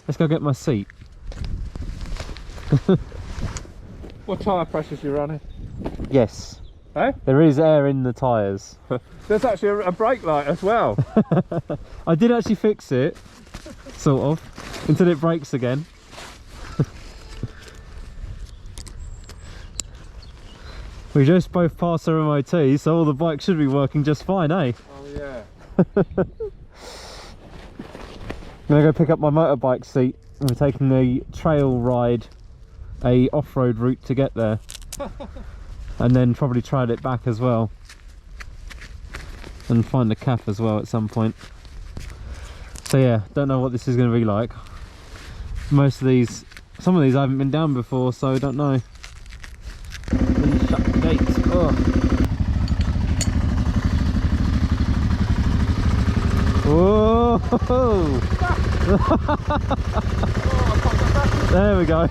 Let's go get my seat. What tyre pressures you running? Yes. Eh? There is air in the tyres. There's actually a brake light as well. I did actually fix it, sort of, until it breaks again. We just both passed our MOT, so all the bikes should be working just fine, eh? Oh yeah. I'm gonna go pick up my motorbike seat. We're taking a trail ride, a off-road route to get there. And then probably tried it back as well. And find a calf as well at some point. So yeah, don't know what this is gonna be like. Most of these, some of these I haven't been down before, so I don't know. Please shut the gates. Oh. Whoa! There we go.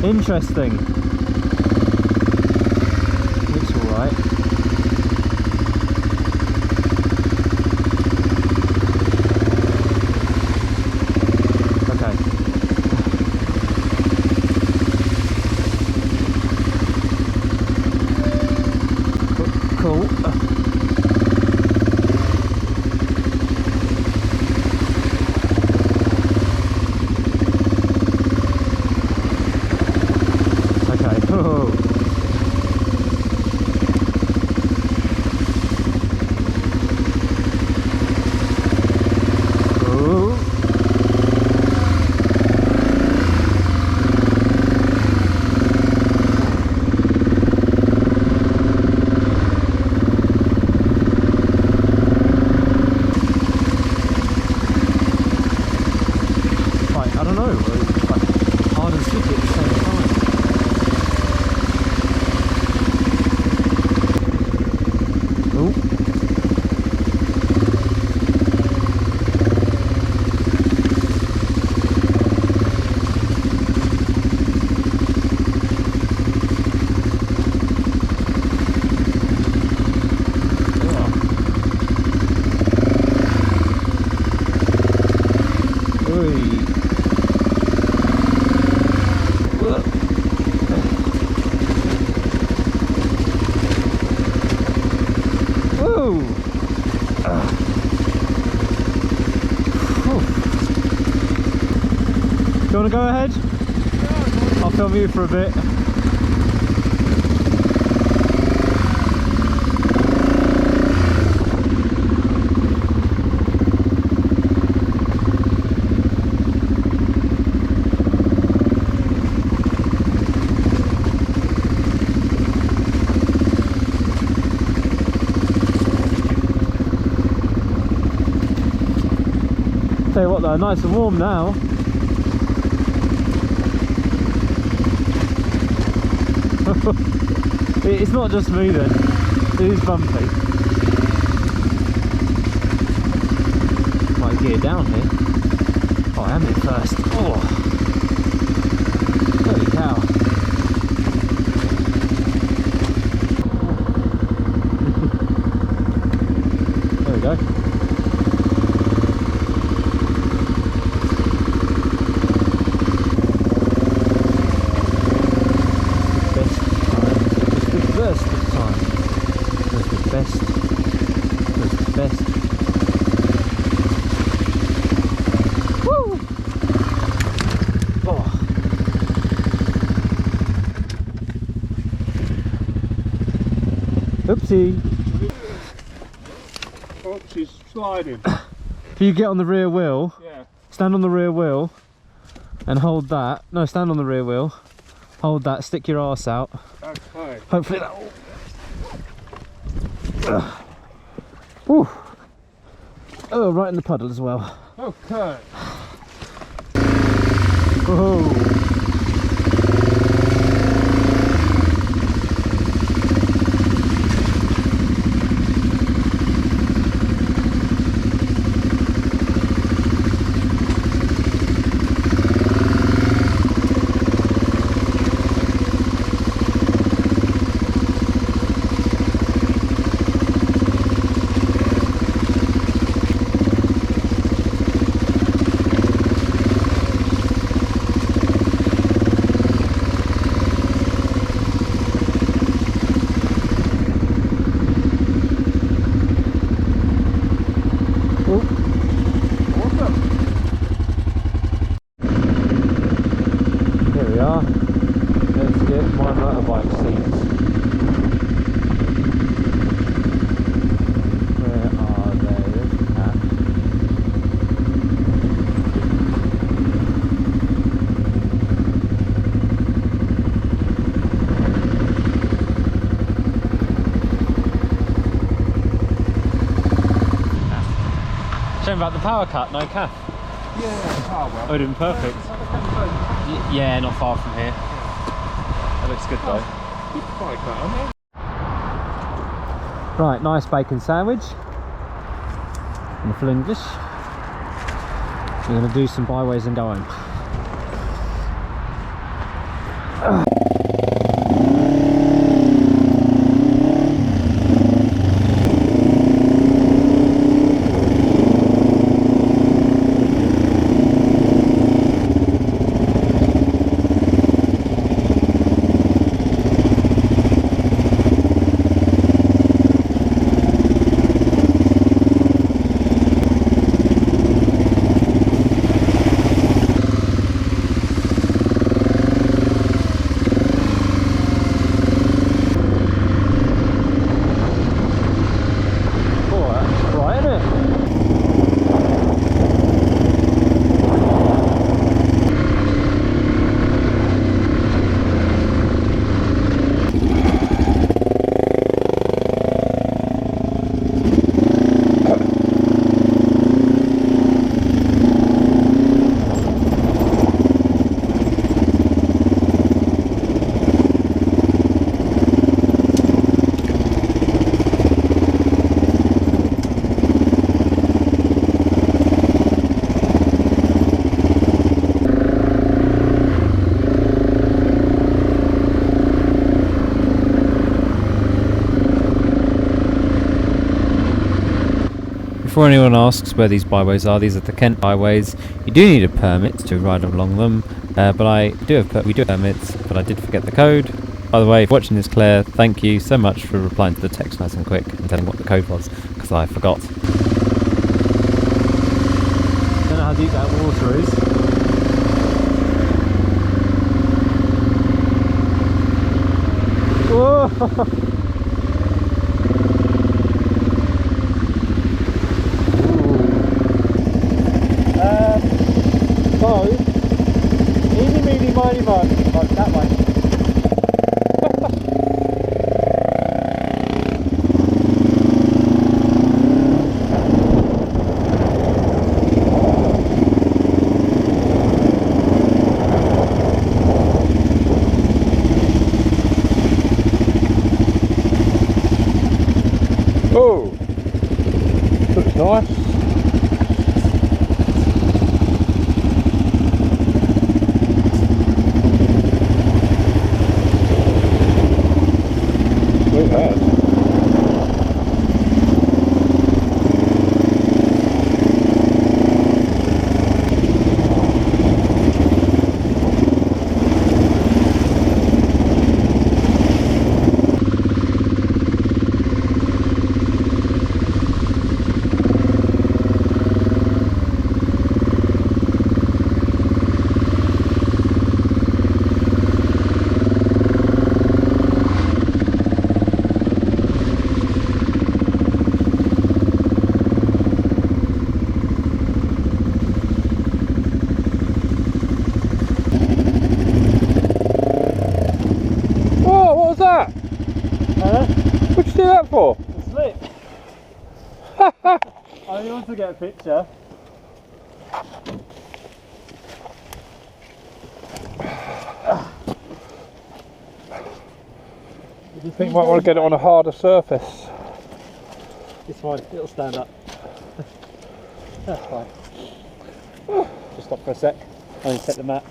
Interesting. Looks alright. Okay. Cool. Do you want to go ahead? I'll film you for a bit. Tell you what though, nice and warm now. It's not just me then, it is bumpy. Might gear down here. Oh, I am in first. Oh, holy cow. There we go. Oopsie. Oh, she's sliding. If you get on the rear wheel, Yeah. stand on the rear wheel and hold that. No, stand on the rear wheel. Hold that, stick your arse out. Okay. Hopefully that will... Whew. Oh, right in the puddle as well. Okay. Whoa. Shame about the power cut, no calf. Yeah, oh well. Oh, would have been perfect. Yeah, not far from here. That looks good though. Quite well. Right, nice bacon sandwich. In full English. We're going to do some byways and go home. Before anyone asks where these byways are, these are the Kent byways. You do need a permit to ride along them, but we do have permits, but I did forget the code. By the way, if you're watching this, Claire, thank you so much for replying to the text nice and quick and telling what the code was, because I forgot. Don't know how deep that water is. Whoa! So, eeny, meeny, miny, mo, like that way. Oh, looks nice. for? Slip. I only want to get a picture. I think you might want to get it on a harder surface. It's fine, it'll stand up. That's fine. Just stop for a sec. I need to set the mat.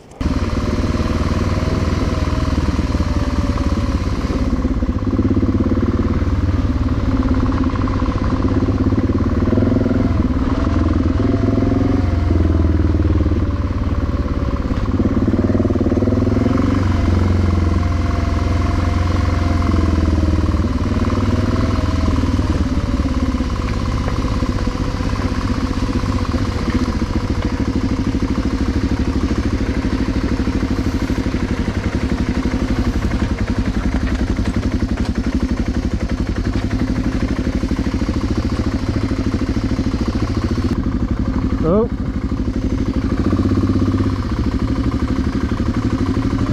Oh.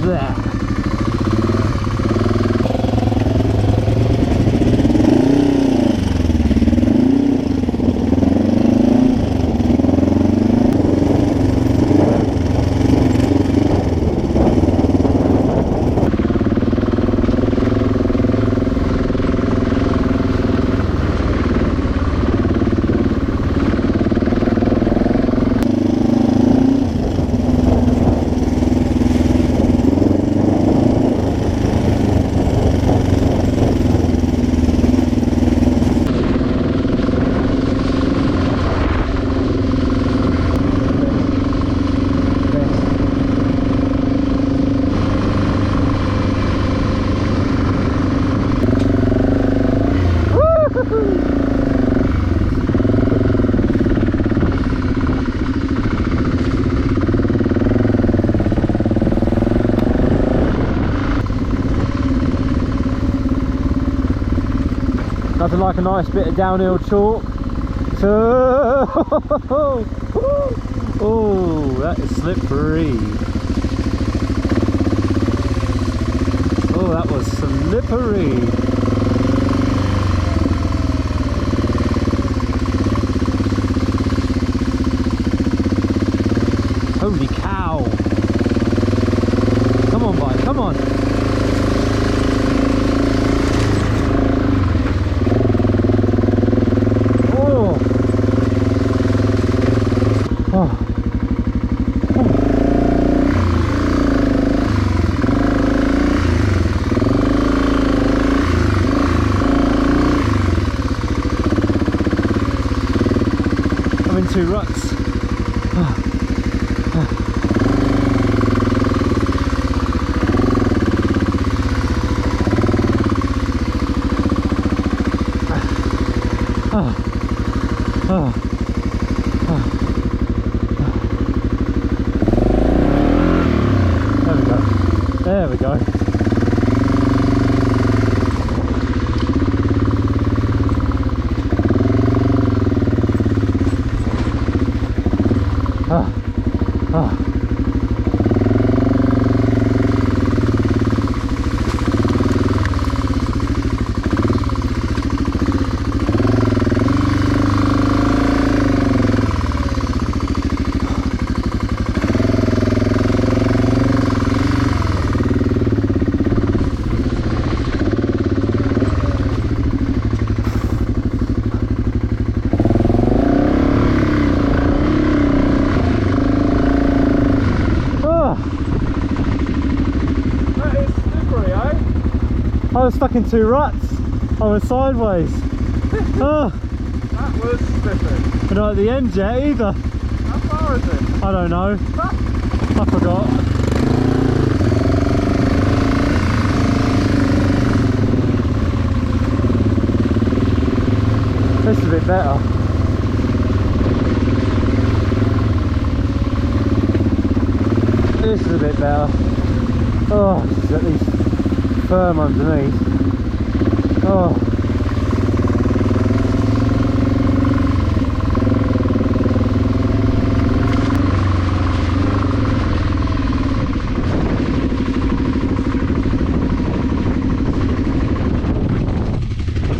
There. Nothing like a nice bit of downhill chalk. Oh, that is slippery. Oh, that was slippery. Holy cow. Come on, bike, come on. Two ruts. There we go. I was stuck in two ruts. I was sideways. Oh. That was slipping. But not at the end yet either. How far is it? I don't know. I forgot. This is a bit better. This is a bit better. Oh, this is at least firm underneath. Oh.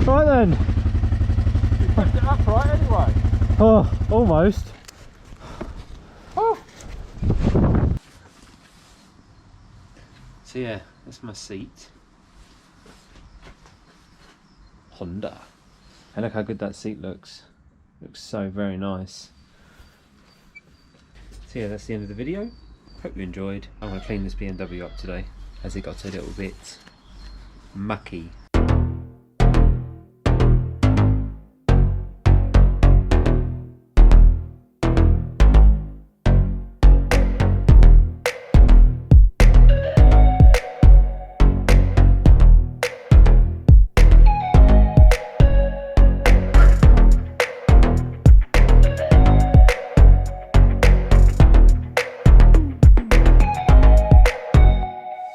Right then. Oh, almost. Oh. So yeah, that's my seat. Honda. And look how good that seat looks. Looks so very nice. So yeah, that's the end of the video. Hope you enjoyed. I'm going to clean this BMW up today as it got a little bit mucky.